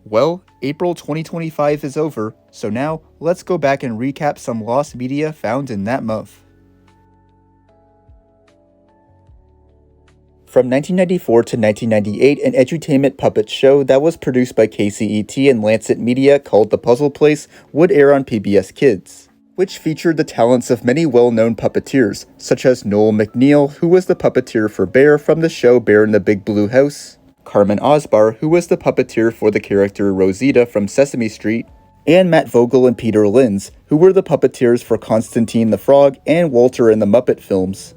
Well, April 2025 is over, so now let's go back and recap some lost media found in that month. From 1994 to 1998, an edutainment puppet show that was produced by KCET and Lancet Media called The Puzzle Place would air on PBS Kids, which featured the talents of many well-known puppeteers, such as Noel McNeil, who was the puppeteer for Bear from the show Bear in the Big Blue House, Carmen Osbar, who was the puppeteer for the character Rosita from Sesame Street, and Matt Vogel and Peter Linz, who were the puppeteers for Constantine the Frog and Walter in the Muppet films.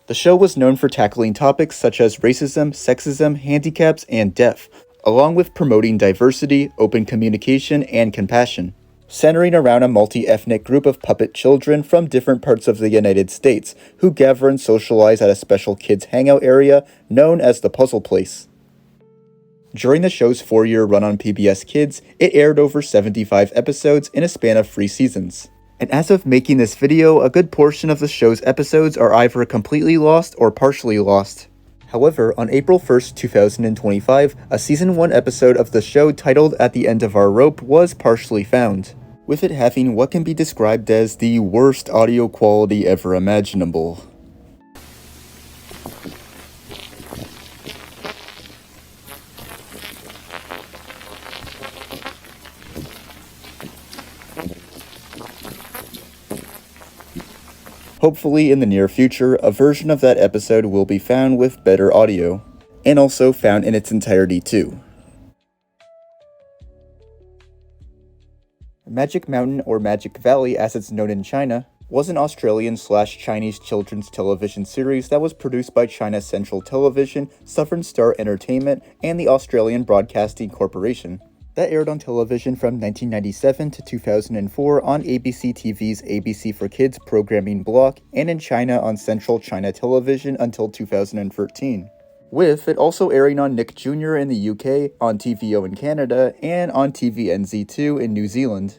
The show was known for tackling topics such as racism, sexism, handicaps, and death, along with promoting diversity, open communication, and compassion, centering around a multi-ethnic group of puppet children from different parts of the United States who gather and socialize at a special kids hangout area known as the Puzzle Place. During the show's 4-year run on PBS Kids, it aired over 75 episodes in a span of 3 seasons. And as of making this video, a good portion of the show's episodes are either completely lost or partially lost. However, on April 1st, 2025, a Season 1 episode of the show titled At the End of Our Rope was partially found, with it having what can be described as the worst audio quality ever imaginable. Hopefully in the near future, a version of that episode will be found with better audio, and also found in its entirety too. Magic Mountain, or Magic Valley as it's known in China, was an Australian/Chinese children's television series that was produced by China Central Television, Southern Star Entertainment, and the Australian Broadcasting Corporation, that aired on television from 1997 to 2004 on ABC TV's ABC for Kids programming block and in China on Central China Television until 2013, with it also airing on Nick Jr. in the UK, on TVO in Canada, and on TVNZ2 in New Zealand.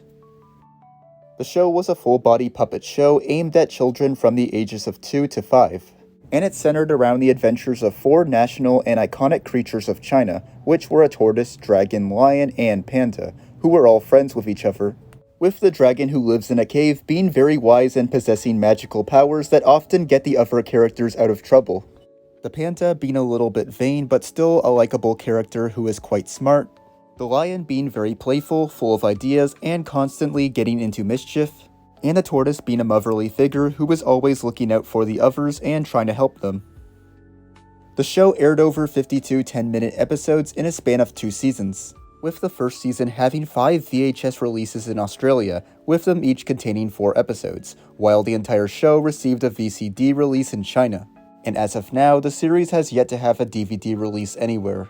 The show was a full-body puppet show aimed at children from the ages of 2 to 5. And it centered around the adventures of 4 national and iconic creatures of China, which were a tortoise, dragon, lion, and panda, who were all friends with each other, with the dragon who lives in a cave being very wise and possessing magical powers that often get the other characters out of trouble. The panda being a little bit vain but still a likable character who is quite smart, the lion being very playful, full of ideas, and constantly getting into mischief, and the tortoise being a motherly figure who was always looking out for the others and trying to help them. The show aired over 52 10-minute episodes in a span of 2 seasons, with the first season having 5 VHS releases in Australia, with them each containing 4 episodes, while the entire show received a VCD release in China. And as of now, the series has yet to have a DVD release anywhere.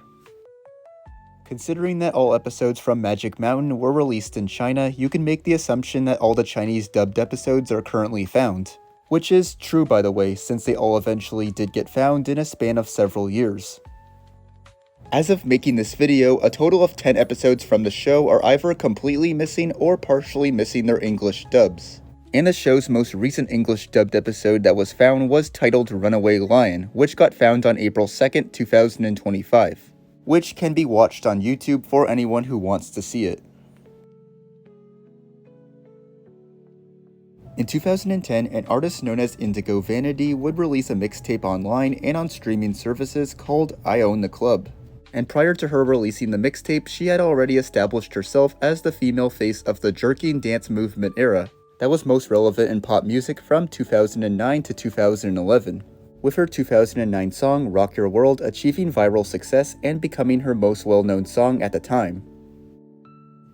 Considering that all episodes from Magic Mountain were released in China, you can make the assumption that all the Chinese dubbed episodes are currently found. Which is true, by the way, since they all eventually did get found in a span of several years. As of making this video, a total of 10 episodes from the show are either completely missing or partially missing their English dubs. And the show's most recent English dubbed episode that was found was titled Runaway Lion, which got found on April 2nd, 2025. Which can be watched on YouTube for anyone who wants to see it. In 2010, an artist known as Indigo Vanity would release a mixtape online and on streaming services called I Own the Club. And prior to her releasing the mixtape, she had already established herself as the female face of the jerking dance movement era that was most relevant in pop music from 2009 to 2011. With her 2009 song Rock Your World achieving viral success and becoming her most well-known song at the time.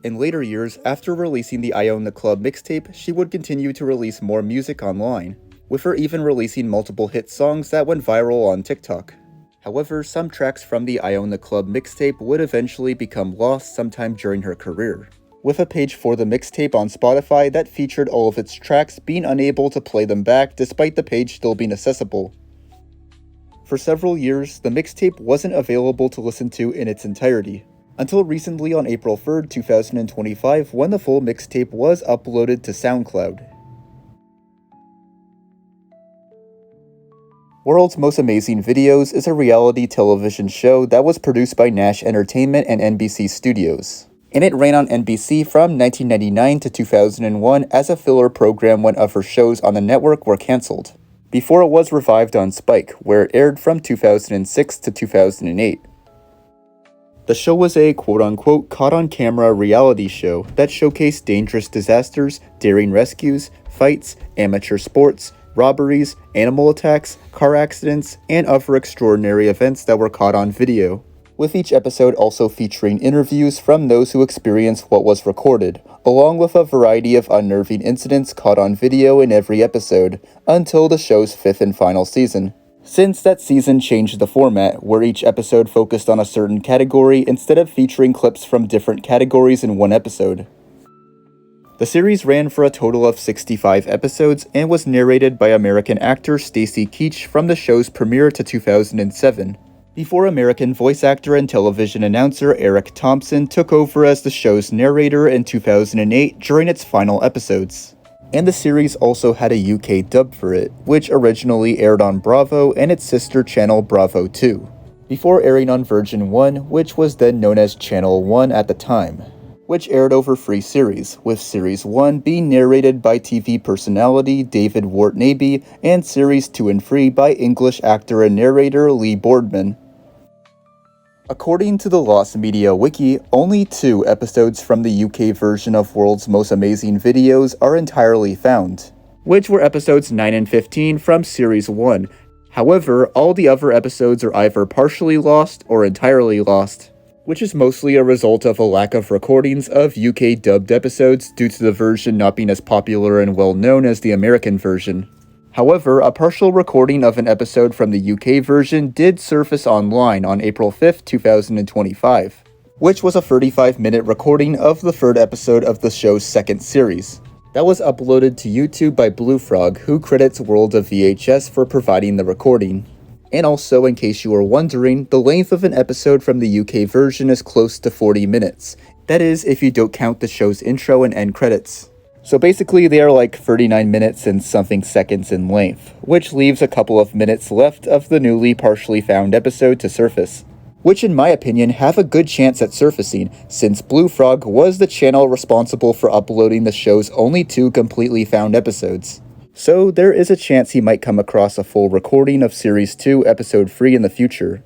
In later years, after releasing the I Own the Club mixtape, she would continue to release more music online, with her even releasing multiple hit songs that went viral on TikTok. However, some tracks from the I Own the Club mixtape would eventually become lost sometime during her career, with a page for the mixtape on Spotify that featured all of its tracks being unable to play them back despite the page still being accessible. For several years, the mixtape wasn't available to listen to in its entirety, until recently on April 3rd, 2025, when the full mixtape was uploaded to SoundCloud. World's Most Amazing Videos is a reality television show that was produced by Nash Entertainment and NBC Studios. And it ran on NBC from 1999 to 2001 as a filler program when other shows on the network were cancelled, before it was revived on Spike, where it aired from 2006 to 2008. The show was a quote-unquote caught-on-camera reality show that showcased dangerous disasters, daring rescues, fights, amateur sports, robberies, animal attacks, car accidents, and other extraordinary events that were caught on video, with each episode also featuring interviews from those who experienced what was recorded, along with a variety of unnerving incidents caught on video in every episode, until the show's 5th and final season. Since that season changed the format, where each episode focused on a certain category instead of featuring clips from different categories in one episode. The series ran for a total of 65 episodes and was narrated by American actor Stacy Keach from the show's premiere to 2007, before American voice actor and television announcer Eric Thompson took over as the show's narrator in 2008 during its final episodes. And the series also had a UK dub for it, which originally aired on Bravo and its sister channel Bravo 2, before airing on Virgin 1, which was then known as Channel 1 at the time, which aired over 3 series, with Series 1 being narrated by TV personality David Wartnaby and Series 2 and 3 by English actor and narrator Lee Boardman. According to the Lost Media Wiki, only 2 episodes from the UK version of World's Most Amazing Videos are entirely found, which were episodes 9 and 15 from Series 1. However, all the other episodes are either partially lost or entirely lost, which is mostly a result of a lack of recordings of UK dubbed episodes due to the version not being as popular and well known as the American version. However, a partial recording of an episode from the UK version did surface online on April 5th, 2025, which was a 35-minute recording of the 3rd episode of the show's 2nd series. That was uploaded to YouTube by Blue Frog, who credits World of VHS for providing the recording. And also, in case you were wondering, the length of an episode from the UK version is close to 40 minutes. That is, if you don't count the show's intro and end credits. So basically, they are like 39 minutes and something seconds in length, which leaves a couple of minutes left of the newly partially found episode to surface, which in my opinion have a good chance at surfacing, since Blue Frog was the channel responsible for uploading the show's only 2 completely found episodes. So there is a chance he might come across a full recording of Series 2, Episode 3 in the future.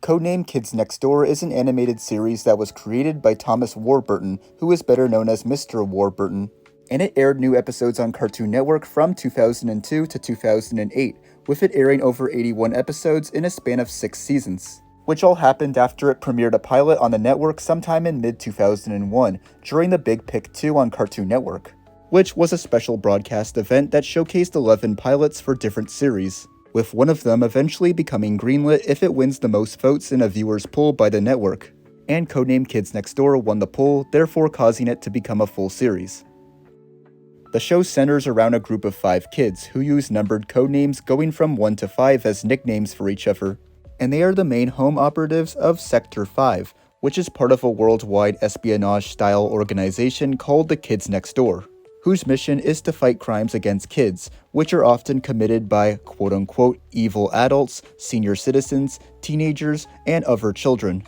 Codename Kids Next Door is an animated series that was created by Thomas Warburton, who is better known as Mr. Warburton, and it aired new episodes on Cartoon Network from 2002 to 2008, with it airing over 81 episodes in a span of 6 seasons, which all happened after it premiered a pilot on the network sometime in mid-2001, during the Big Pick 2 on Cartoon Network, which was a special broadcast event that showcased 11 pilots for different series, with one of them eventually becoming greenlit if it wins the most votes in a viewer's poll by the network, and Codename Kids Next Door won the poll, therefore causing it to become a full series. The show centers around a group of 5 kids who use numbered codenames going from 1 to 5 as nicknames for each other, and they are the main home operatives of Sector 5, which is part of a worldwide espionage-style organization called the Kids Next Door, whose mission is to fight crimes against kids, which are often committed by quote-unquote evil adults, senior citizens, teenagers, and other children.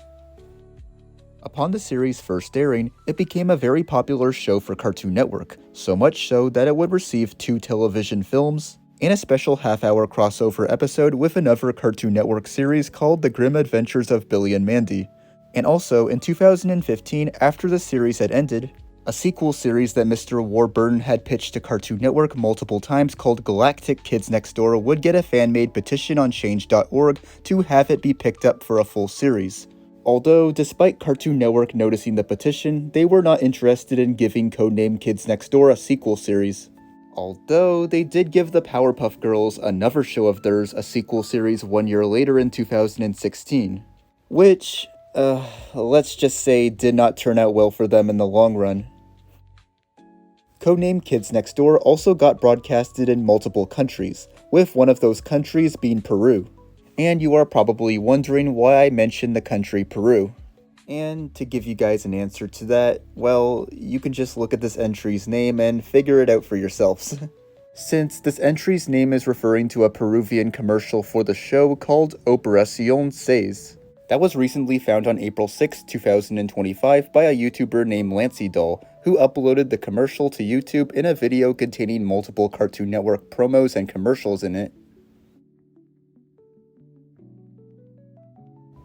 Upon the series' first airing, it became a very popular show for Cartoon Network, so much so that it would receive 2 television films, and a special half-hour crossover episode with another Cartoon Network series called The Grim Adventures of Billy and Mandy. And also, in 2015, after the series had ended, a sequel series that Mr. Warburton had pitched to Cartoon Network multiple times called Galactic Kids Next Door would get a fan-made petition on change.org to have it be picked up for a full series. Although, despite Cartoon Network noticing the petition, they were not interested in giving Codename Kids Next Door a sequel series. Although, they did give the Powerpuff Girls, another show of theirs, a sequel series 1 year later in 2016. Which, let's just say did not turn out well for them in the long run. Codename Kids Next Door also got broadcasted in multiple countries, with one of those countries being Peru. And you are probably wondering why I mentioned the country Peru. And to give you guys an answer to that, well, you can just look at this entry's name and figure it out for yourselves. since this entry's name is referring to a Peruvian commercial for the show called Operación that was recently found on April 6, 2025 by a YouTuber named Lancey Doll, who uploaded the commercial to YouTube in a video containing multiple Cartoon Network promos and commercials in it.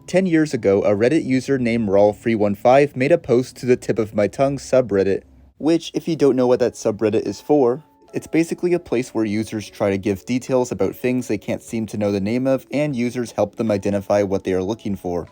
10 years ago, a Reddit user named Rawl315 made a post to the Tip of My Tongue subreddit, which, if you don't know what that subreddit is for, it's basically a place where users try to give details about things they can't seem to know the name of, and users help them identify what they are looking for.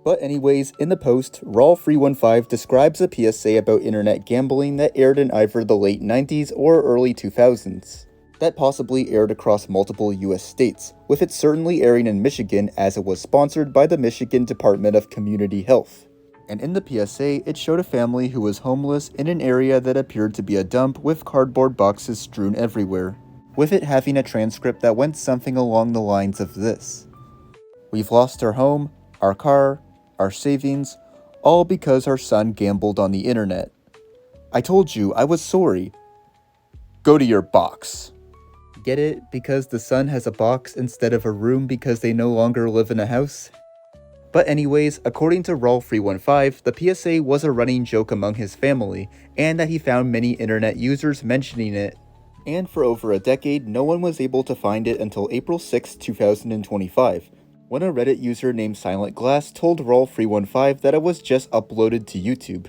But anyways, in the post, Rawl315 describes a PSA about internet gambling that aired in either the late 90s or early 2000s. That possibly aired across multiple US states, with it certainly airing in Michigan as it was sponsored by the Michigan Department of Community Health. And in the PSA, it showed a family who was homeless in an area that appeared to be a dump with cardboard boxes strewn everywhere, with it having a transcript that went something along the lines of this: "We've lost our home, our car, our savings, all because our son gambled on the internet. I told you I was sorry. Go to your box." Get it? Because the son has a box instead of a room because they no longer live in a house? But anyways, according to Rawl315, the PSA was a running joke among his family, and that he found many internet users mentioning it. And for over a decade, no one was able to find it until April 6, 2025, when a Reddit user named Silent Glass told Rawl315 that it was just uploaded to YouTube,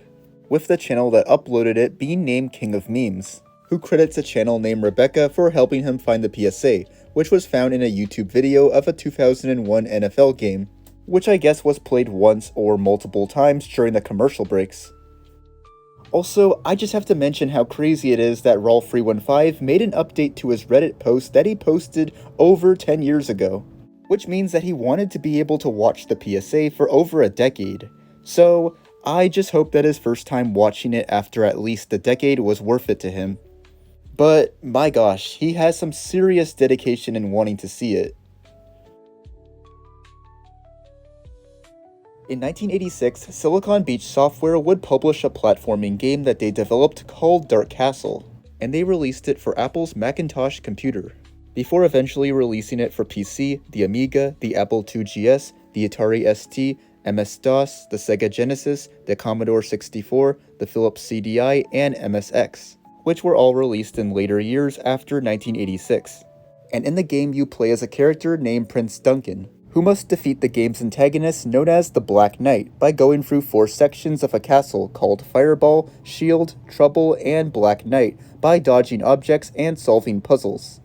with the channel that uploaded it being named King of Memes, who credits a channel named Rebecca for helping him find the PSA, which was found in a YouTube video of a 2001 NFL game, which I guess was played once or multiple times during the commercial breaks. Also, I just have to mention how crazy it is that Rawl315 made an update to his Reddit post that he posted over 10 years ago, which means that he wanted to be able to watch the PSA for over a decade. So, I just hope that his first time watching it after at least a decade was worth it to him. But, my gosh, he has some serious dedication in wanting to see it. In 1986, Silicon Beach Software would publish a platforming game that they developed called Dark Castle, and they released it for Apple's Macintosh computer, before eventually releasing it for PC, the Amiga, the Apple II GS, the Atari ST, MS-DOS, the Sega Genesis, the Commodore 64, the Philips CDI, and MSX, which were all released in later years after 1986. And in the game you play as a character named Prince Duncan, who must defeat the game's antagonist known as the Black Knight by going through 4 sections of a castle called Fireball, Shield, Trouble, and Black Knight by dodging objects and solving puzzles.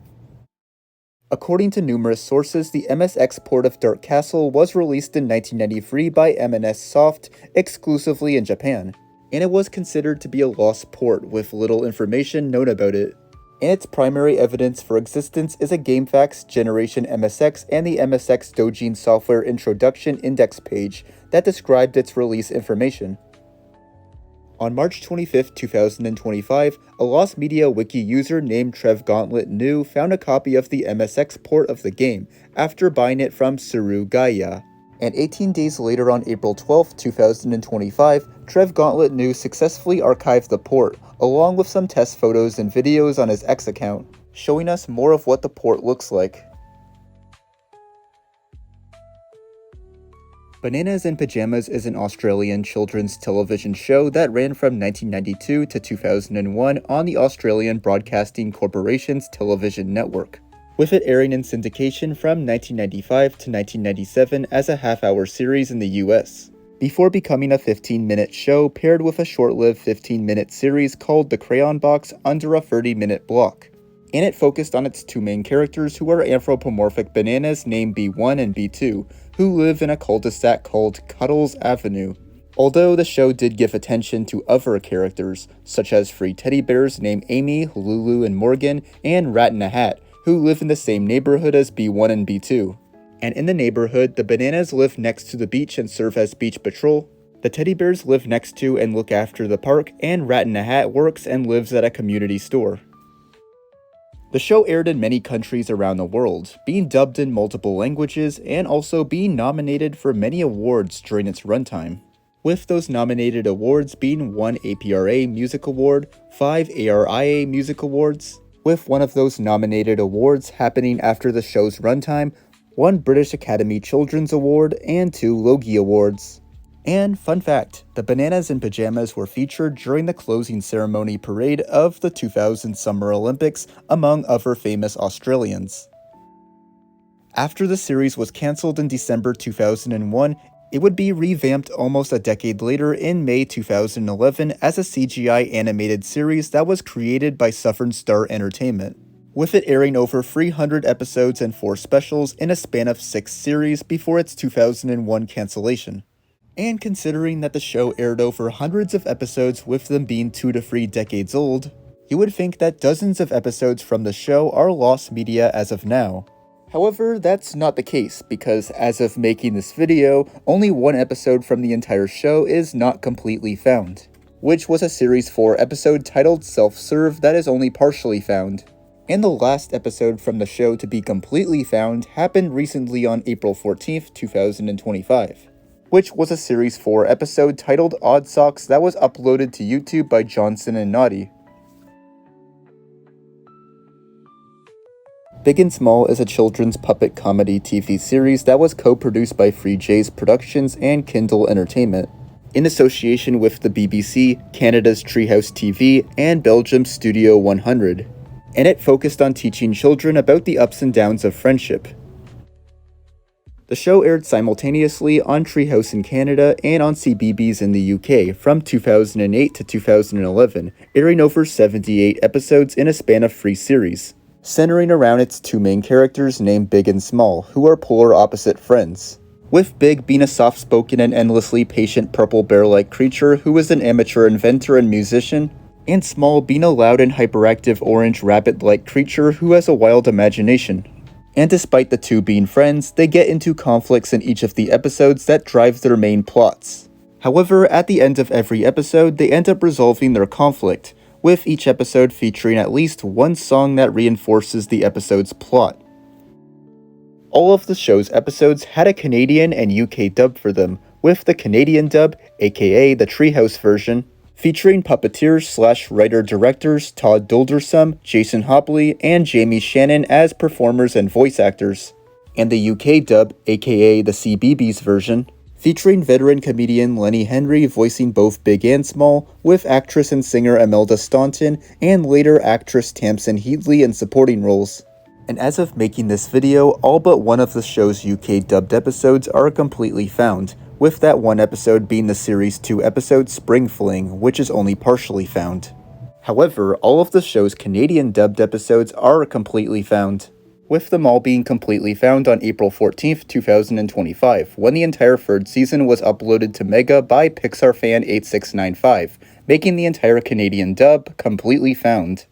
According to numerous sources, the MSX port of Dark Castle was released in 1993 by M&S Soft exclusively in Japan, and it was considered to be a lost port with little information known about it. And its primary evidence for existence is a GameFAQs Generation MSX and the MSX Dojin Software Introduction Index page that described its release information. On March 25, 2025, a Lost Media Wiki user named TrevGauntletNew found a copy of the MSX port of the game after buying it from Surugaya. And 18 days later on April 12, 2025, TrevGauntletNew successfully archived the port, along with some test photos and videos on his X account, showing us more of what the port looks like. Bananas in Pyjamas is an Australian children's television show that ran from 1992 to 2001 on the Australian Broadcasting Corporation's television network, with it airing in syndication from 1995 to 1997 as a half-hour series in the US, before becoming a 15-minute show paired with a short-lived 15-minute series called The Crayon Box under a 30-minute block. And it focused on its 2 main characters who are anthropomorphic bananas named B1 and B2, who live in a cul-de-sac called Cuddles Avenue. Although the show did give attention to other characters, such as 3 teddy bears named Amy, Lulu, and Morgan, and Rat in a Hat, who live in the same neighborhood as B1 and B2. And in the neighborhood, the bananas live next to the beach and serve as beach patrol. The teddy bears live next to and look after the park, and Rat in a Hat works and lives at a community store. The show aired in many countries around the world, being dubbed in multiple languages and also being nominated for many awards during its runtime, with those nominated awards being 1 APRA Music Award, 5 ARIA Music Awards, with one of those nominated awards happening after the show's runtime, 1 British Academy Children's Award, and 2 Logie Awards. And fun fact, the bananas in pajamas were featured during the closing ceremony parade of the 2000 Summer Olympics, among other famous Australians. After the series was cancelled in December 2001, it would be revamped almost a decade later in May 2011 as a CGI animated series that was created by Southern Star Entertainment, with it airing over 300 episodes and 4 specials in a span of 6 series before its 2001 cancellation. And considering that the show aired over hundreds of episodes with them being 2 to 3 decades old, you would think that dozens of episodes from the show are lost media as of now. However, that's not the case, because as of making this video, only 1 episode from the entire show is not completely found, which was a Series 4 episode titled Self-Serve that is only partially found. And the last episode from the show to be completely found happened recently on April 14th, 2025, which was a Series 4 episode titled Odd Socks that was uploaded to YouTube by Johnson and Naughty. Big and Small is a children's puppet comedy TV series that was co-produced by Free J's Productions and Kindle Entertainment, in association with the BBC, Canada's Treehouse TV, and Belgium's Studio 100, and it focused on teaching children about the ups and downs of friendship. The show aired simultaneously on Treehouse in Canada and on CBeebies in the UK from 2008 to 2011, airing over 78 episodes in a span of 3 series, centering around its 2 main characters named Big and Small, who are polar opposite friends, with Big being a soft-spoken and endlessly patient purple bear-like creature who is an amateur inventor and musician, and Small being a loud and hyperactive orange rabbit-like creature who has a wild imagination. And despite the 2 being friends, they get into conflicts in each of the episodes that drive their main plots. However, at the end of every episode, they end up resolving their conflict, with each episode featuring at least 1 song that reinforces the episode's plot. All of the show's episodes had a Canadian and UK dub for them, with the Canadian dub, aka the Treehouse version, featuring puppeteers/writer-directors Todd Doldersum, Jason Hopley, and Jamie Shannon as performers and voice actors, and the UK dub, aka the CBeebies version, featuring veteran comedian Lenny Henry voicing both Big and Small, with actress and singer Imelda Staunton, and later actress Tamsin Heatley in supporting roles. And as of making this video, all but 1 of the show's UK dubbed episodes are completely found, with that 1 episode being the series 2 episode Spring Fling, which is only partially found. However, all of the show's Canadian dubbed episodes are completely found, with them all being completely found on April 14th, 2025, when the entire 3rd season was uploaded to Mega by PixarFan8695, making the entire Canadian dub completely found.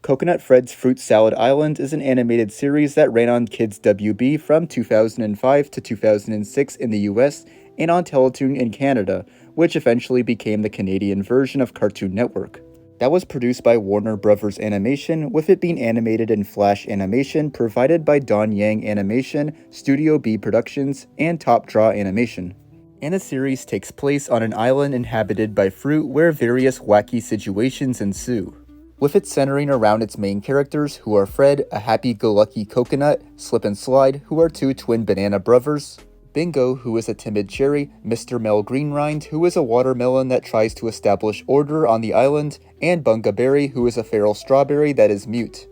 Coconut Fred's Fruit Salad Island is an animated series that ran on Kids WB from 2005 to 2006 in the US and on Teletoon in Canada, which eventually became the Canadian version of Cartoon Network. That was produced by Warner Bros. Animation, with it being animated in Flash animation provided by Don Yang Animation, Studio B Productions, and Top Draw Animation. And the series takes place on an island inhabited by fruit where various wacky situations ensue, with it centering around its main characters, who are Fred, a happy-go-lucky coconut, Slip and Slide, who are 2 twin banana brothers, Bingo, who is a timid cherry, Mr. Mel Greenrind, who is a watermelon that tries to establish order on the island, and Bunga Berry, who is a feral strawberry that is mute.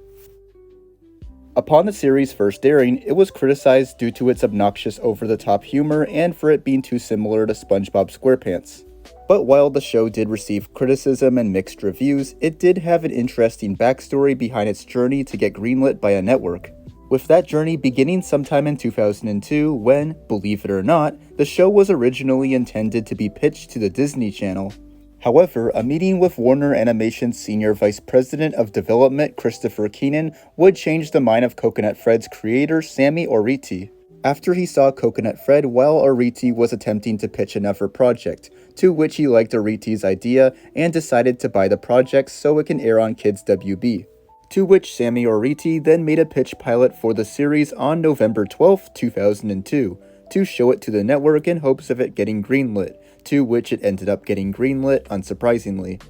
Upon the series' first airing, it was criticized due to its obnoxious over-the-top humor and for it being too similar to SpongeBob SquarePants. But while the show did receive criticism and mixed reviews, it did have an interesting backstory behind its journey to get greenlit by a network, with that journey beginning sometime in 2002 when, believe it or not, the show was originally intended to be pitched to the Disney Channel. However, a meeting with Warner Animation's Senior Vice President of Development Christopher Keenan would change the mind of Coconut Fred's creator Sammy Oriti, after he saw Coconut Fred while Oriti was attempting to pitch another project, to which he liked Oriti's idea and decided to buy the project so it can air on Kids WB. To which Sammy Oriti then made a pitch pilot for the series on November 12, 2002, to show it to the network in hopes of it getting greenlit, to which it ended up getting greenlit unsurprisingly.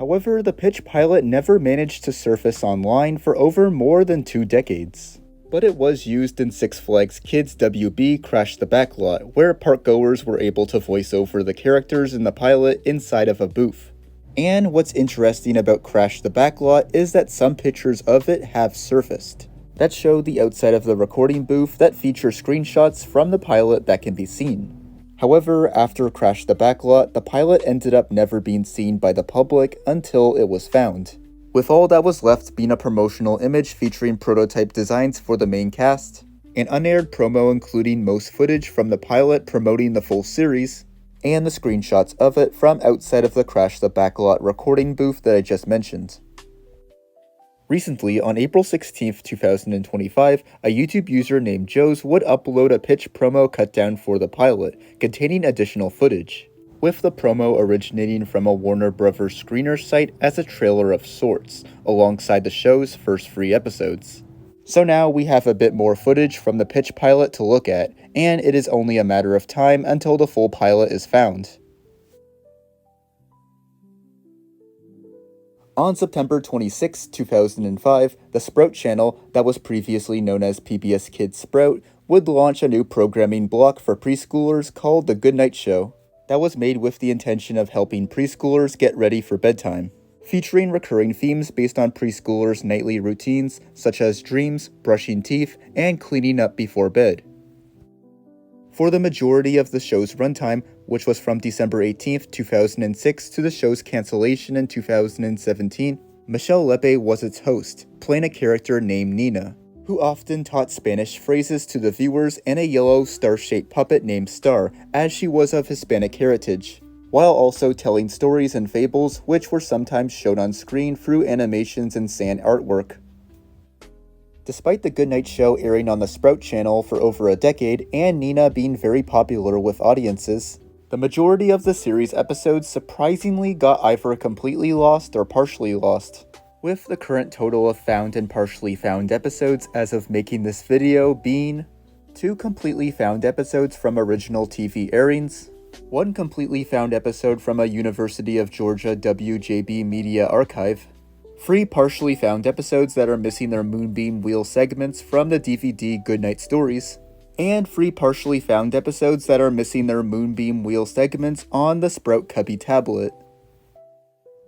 However, the pitch pilot never managed to surface online for over more than 2 decades. But it was used in Six Flags Kids WB Crash the Backlot, where parkgoers were able to voice over the characters in the pilot inside of a booth. And what's interesting about Crash the Backlot is that some pictures of it have surfaced that show the outside of the recording booth that feature screenshots from the pilot that can be seen. However, after Crash the Backlot, the pilot ended up never being seen by the public until it was found, with all that was left being a promotional image featuring prototype designs for the main cast, an unaired promo including most footage from the pilot promoting the full series, and the screenshots of it from outside of the Crash the Backlot recording booth that I just mentioned. Recently, on April 16, 2025, a YouTube user named Joes would upload a pitch promo cut down for the pilot, containing additional footage, with the promo originating from a Warner Bros. Screener site as a trailer of sorts, alongside the show's first 3 episodes. So now we have a bit more footage from the pitch pilot to look at, and it is only a matter of time until the full pilot is found. On September 26, 2005, the Sprout channel, that was previously known as PBS Kids Sprout, would launch a new programming block for preschoolers called The Goodnight Show, that was made with the intention of helping preschoolers get ready for bedtime, featuring recurring themes based on preschoolers' nightly routines such as dreams, brushing teeth, and cleaning up before bed. For the majority of the show's runtime, which was from December 18, 2006 to the show's cancellation in 2017, Michelle Lepe was its host, playing a character named Nina, who often taught Spanish phrases to the viewers and a yellow star-shaped puppet named Star, as she was of Hispanic heritage, while also telling stories and fables which were sometimes shown on screen through animations and sand artwork. Despite The Goodnight Show airing on the Sprout channel for over a decade and Nina being very popular with audiences, the majority of the series episodes surprisingly got either completely lost or partially lost, with the current total of found and partially found episodes as of making this video being 2 completely found episodes from original TV airings, 1 completely found episode from a University of Georgia WJB media archive, 3 partially found episodes that are missing their Moonbeam Wheel segments from the DVD Goodnight Stories, and 3 partially found episodes that are missing their Moonbeam Wheel segments on the Sprout Cubby tablet.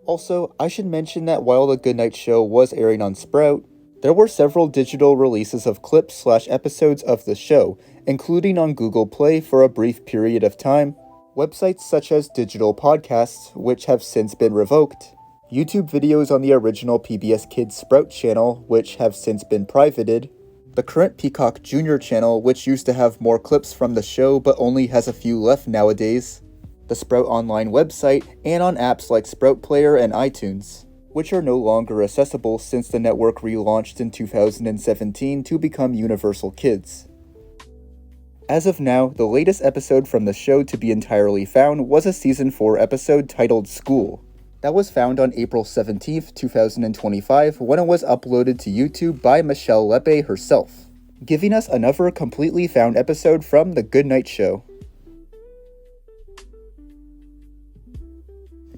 Also, I should mention that while The Goodnight Show was airing on Sprout, there were several digital releases of clips/episodes of the show, including on Google Play for a brief period of time, websites such as Digital Podcasts, which have since been revoked, YouTube videos on the original PBS Kids Sprout channel, which have since been privated, the current Peacock Junior channel, which used to have more clips from the show but only has a few left nowadays, the Sprout Online website, and on apps like Sprout Player and iTunes, which are no longer accessible since the network relaunched in 2017 to become Universal Kids. As of now, the latest episode from the show to be entirely found was a Season 4 episode titled School, that was found on April 17, 2025 when it was uploaded to YouTube by Michelle Lepe herself, giving us another completely found episode from The Goodnight Show.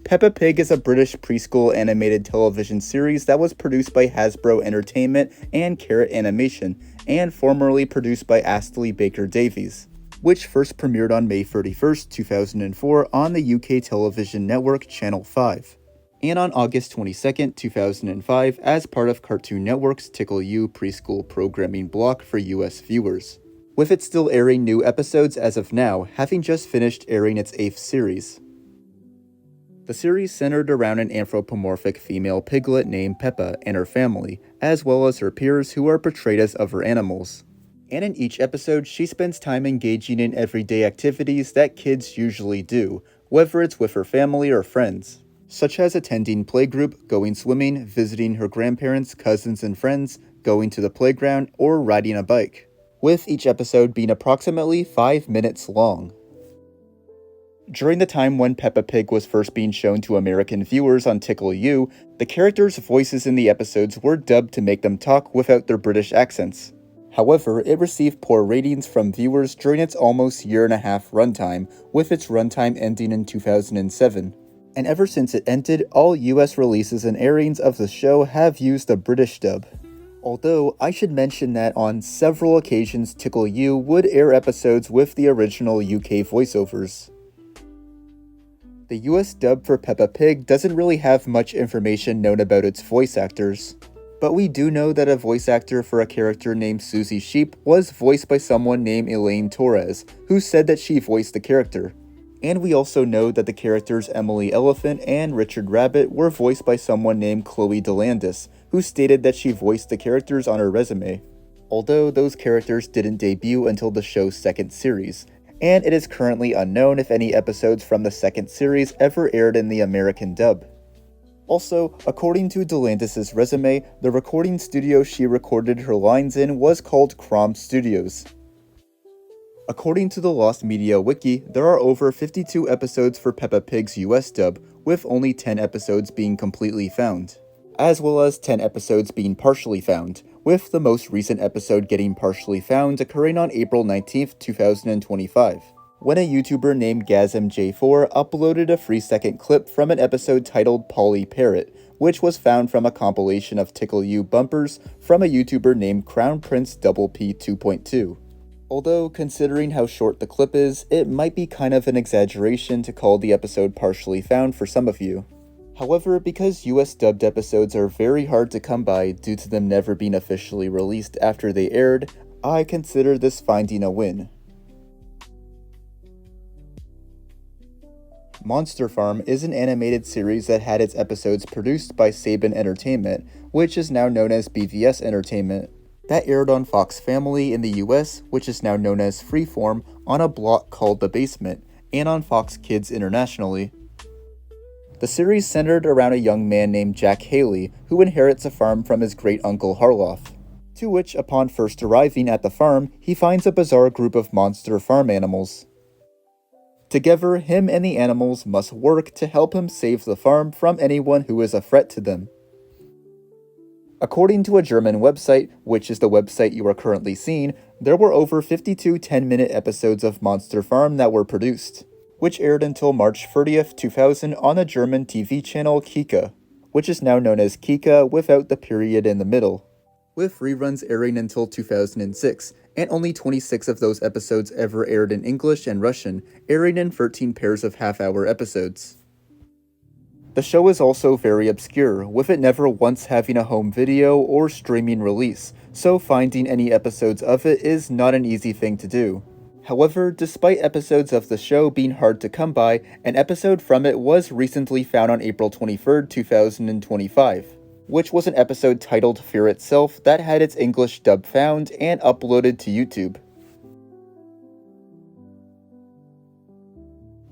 Peppa Pig is a British preschool animated television series that was produced by Hasbro Entertainment and Carrot Animation, and formerly produced by Astley Baker Davies, which first premiered on May 31, 2004 on the UK television network Channel 5, and on August 22, 2005 as part of Cartoon Network's Tickle You preschool programming block for US viewers, with it still airing new episodes as of now, having just finished airing its 8th series. The series centered around an anthropomorphic female piglet named Peppa and her family, as well as her peers who are portrayed as other animals. And in each episode, she spends time engaging in everyday activities that kids usually do, whether it's with her family or friends, such as attending playgroup, going swimming, visiting her grandparents, cousins, and friends, going to the playground, or riding a bike, with each episode being approximately 5 minutes long. During the time when Peppa Pig was first being shown to American viewers on Tickle You, the characters' voices in the episodes were dubbed to make them talk without their British accents. However, it received poor ratings from viewers during its almost year-and-a-half runtime, with its runtime ending in 2007. and ever since it ended, all US releases and airings of the show have used the British dub. Although, I should mention that on several occasions Tickle U would air episodes with the original UK voiceovers. The US dub for Peppa Pig doesn't really have much information known about its voice actors. But we do know that a voice actor for a character named Susie Sheep was voiced by someone named Elaine Torres, who said that she voiced the character. And we also know that the characters Emily Elephant and Richard Rabbit were voiced by someone named Chloe DeLandis, who stated that she voiced the characters on her resume. Although those characters didn't debut until the show's second series, and it is currently unknown if any episodes from the second series ever aired in the American dub. Also, according to DeLandis' resume, the recording studio she recorded her lines in was called Crom Studios. According to the Lost Media Wiki, there are over 52 episodes for Peppa Pig's US dub, with only 10 episodes being completely found, as well as 10 episodes being partially found, with the most recent episode getting partially found occurring on April 19th, 2025, when a YouTuber named GazmJ4 uploaded a 3-second clip from an episode titled Polly Parrot, which was found from a compilation of Tickle U bumpers from a YouTuber named Crown Prince Double P 2.2. Although, considering how short the clip is, it might be kind of an exaggeration to call the episode partially found for some of you. However, because US dubbed episodes are very hard to come by due to them never being officially released after they aired, I consider this finding a win. Monster Farm is an animated series that had its episodes produced by Saban Entertainment, which is now known as BVS Entertainment, that aired on Fox Family in the US, which is now known as Freeform, on a block called The Basement, and on Fox Kids internationally. The series centered around a young man named Jack Haley, who inherits a farm from his great-uncle Harloff, to which, upon first arriving at the farm, he finds a bizarre group of monster farm animals. Together, him and the animals must work to help him save the farm from anyone who is a threat to them. According to a German website, which is the website you are currently seeing, there were over 52 10-minute episodes of Monster Farm that were produced, which aired until March 30th, 2000 on the German TV channel Kika, which is now known as Kika without the period in the middle, with reruns airing until 2006, and only 26 of those episodes ever aired in English and Russian, airing in 13 pairs of half-hour episodes. The show is also very obscure, with it never once having a home video or streaming release, so finding any episodes of it is not an easy thing to do. However, despite episodes of the show being hard to come by, an episode from it was recently found on April 23rd, 2025, which was an episode titled Fear Itself that had its English dub found and uploaded to YouTube.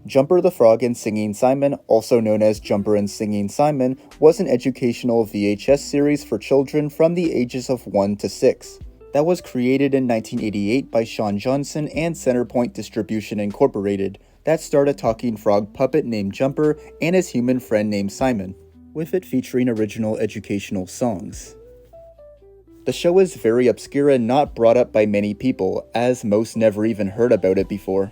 Jumper the Frog and Singing Simon, also known as Jumper and Singing Simon, was an educational VHS series for children from the ages of 1 to 6. That was created in 1988 by Sean Johnson and Centerpoint Distribution Incorporated, that starred a talking frog puppet named Jumper and his human friend named Simon, with it featuring original educational songs. The show is very obscure and not brought up by many people, as most never even heard about it before.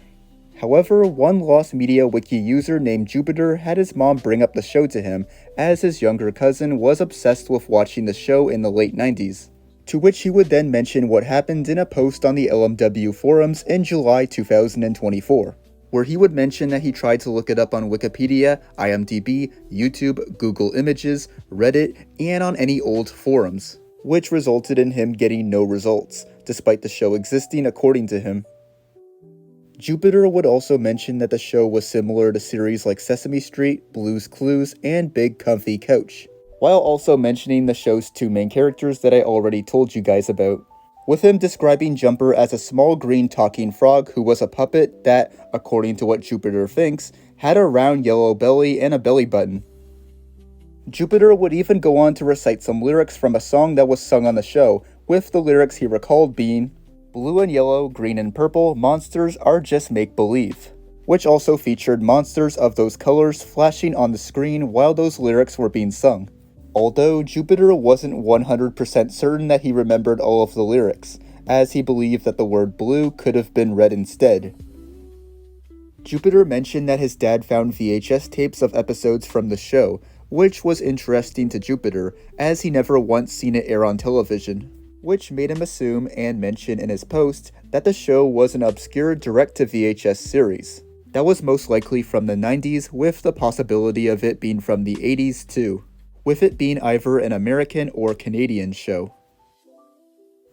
However, one Lost Media Wiki user named Jupiter had his mom bring up the show to him, as his younger cousin was obsessed with watching the show in the late 90s, to which he would then mention what happened in a post on the LMW forums in July 2024, where he would mention that he tried to look it up on Wikipedia, IMDb, YouTube, Google Images, Reddit, and on any old forums, which resulted in him getting no results, despite the show existing according to him. Jupiter would also mention that the show was similar to series like Sesame Street, Blue's Clues, and Big Comfy Couch, while also mentioning the show's two main characters that I already told you guys about, with him describing Jumper as a small green talking frog who was a puppet that, according to what Jupiter thinks, had a round yellow belly and a belly button. Jupiter would even go on to recite some lyrics from a song that was sung on the show, with the lyrics he recalled being, "Blue and yellow, green and purple, monsters are just make-believe," which also featured monsters of those colors flashing on the screen while those lyrics were being sung. Although Jupiter wasn't 100% certain that he remembered all of the lyrics, as he believed that the word blue could have been read instead. Jupiter mentioned that his dad found VHS tapes of episodes from the show, which was interesting to Jupiter, as he never once seen it air on television, which made him assume and mention in his post that the show was an obscure direct-to-VHS series. That was most likely from the 90s, with the possibility of it being from the 80s too, with it being either an American or Canadian show.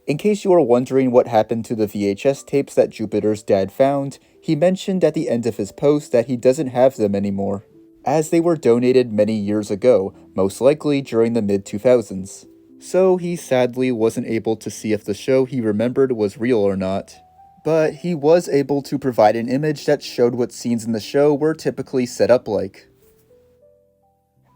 In case you are wondering what happened to the VHS tapes that Jupiter's dad found, he mentioned at the end of his post that he doesn't have them anymore, as they were donated many years ago, most likely during the mid-2000s. So he sadly wasn't able to see if the show he remembered was real or not. But he was able to provide an image that showed what scenes in the show were typically set up like.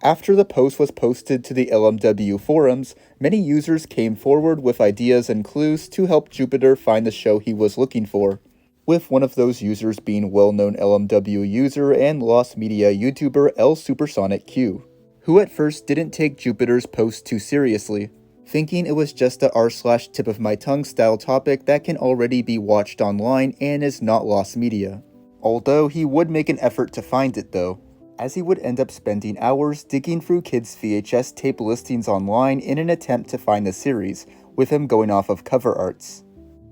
After the post was posted to the LMW forums, many users came forward with ideas and clues to help Jupiter find the show he was looking for, with one of those users being well-known LMW user and Lost Media YouTuber L Supersonic Q, who at first didn't take Jupiter's post too seriously, thinking it was just a r/tip of my tongue style topic that can already be watched online and is not Lost Media. Although he would make an effort to find it though, as he would end up spending hours digging through kids' VHS tape listings online in an attempt to find the series, with him going off of cover arts.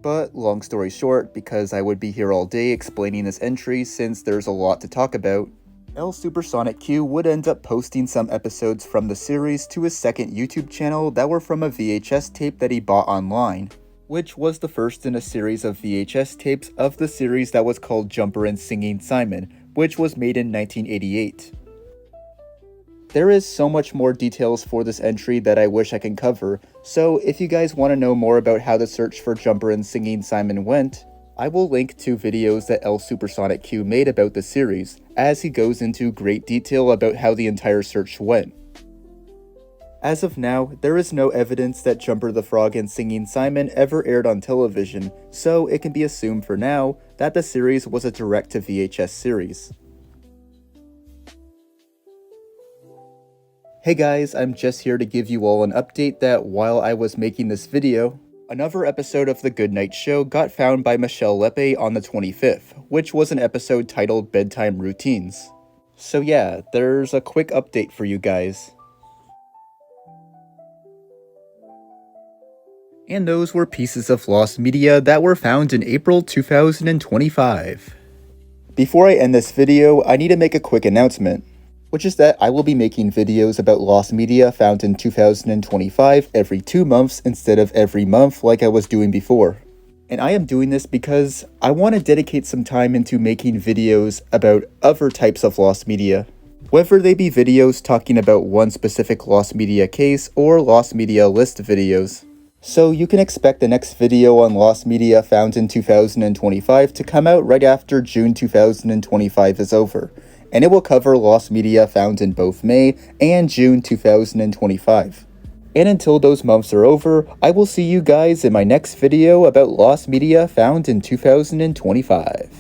But long story short, because I would be here all day explaining this entry since there's a lot to talk about, L Supersonic Q would end up posting some episodes from the series to his second YouTube channel that were from a VHS tape that he bought online, which was the first in a series of VHS tapes of the series that was called Jumper and Singing Simon, which was made in 1988. There is so much more details for this entry that I wish I can cover, so if you guys want to know more about how the search for Jumper and Singing Simon went, I will link to videos that L Supersonic Q made about the series, as he goes into great detail about how the entire search went. As of now, there is no evidence that Jumper the Frog and Singing Simon ever aired on television, so it can be assumed for now that the series was a direct-to-VHS series. Hey guys, I'm just here to give you all an update that while I was making this video, another episode of The Goodnight Show got found by Michelle Lepe on the 25th, which was an episode titled Bedtime Routines. So yeah, there's a quick update for you guys. And those were pieces of lost media that were found in April 2025. Before I end this video, I need to make a quick announcement, which is that I will be making videos about lost media found in 2025 every 2 months instead of every month like I was doing before. And I am doing this because I want to dedicate some time into making videos about other types of lost media, whether they be videos talking about one specific lost media case or lost media list videos. So you can expect the next video on lost media found in 2025 to come out right after June 2025 is over, and it will cover lost media found in both May and June 2025. And until those months are over, I will see you guys in my next video about lost media found in 2025.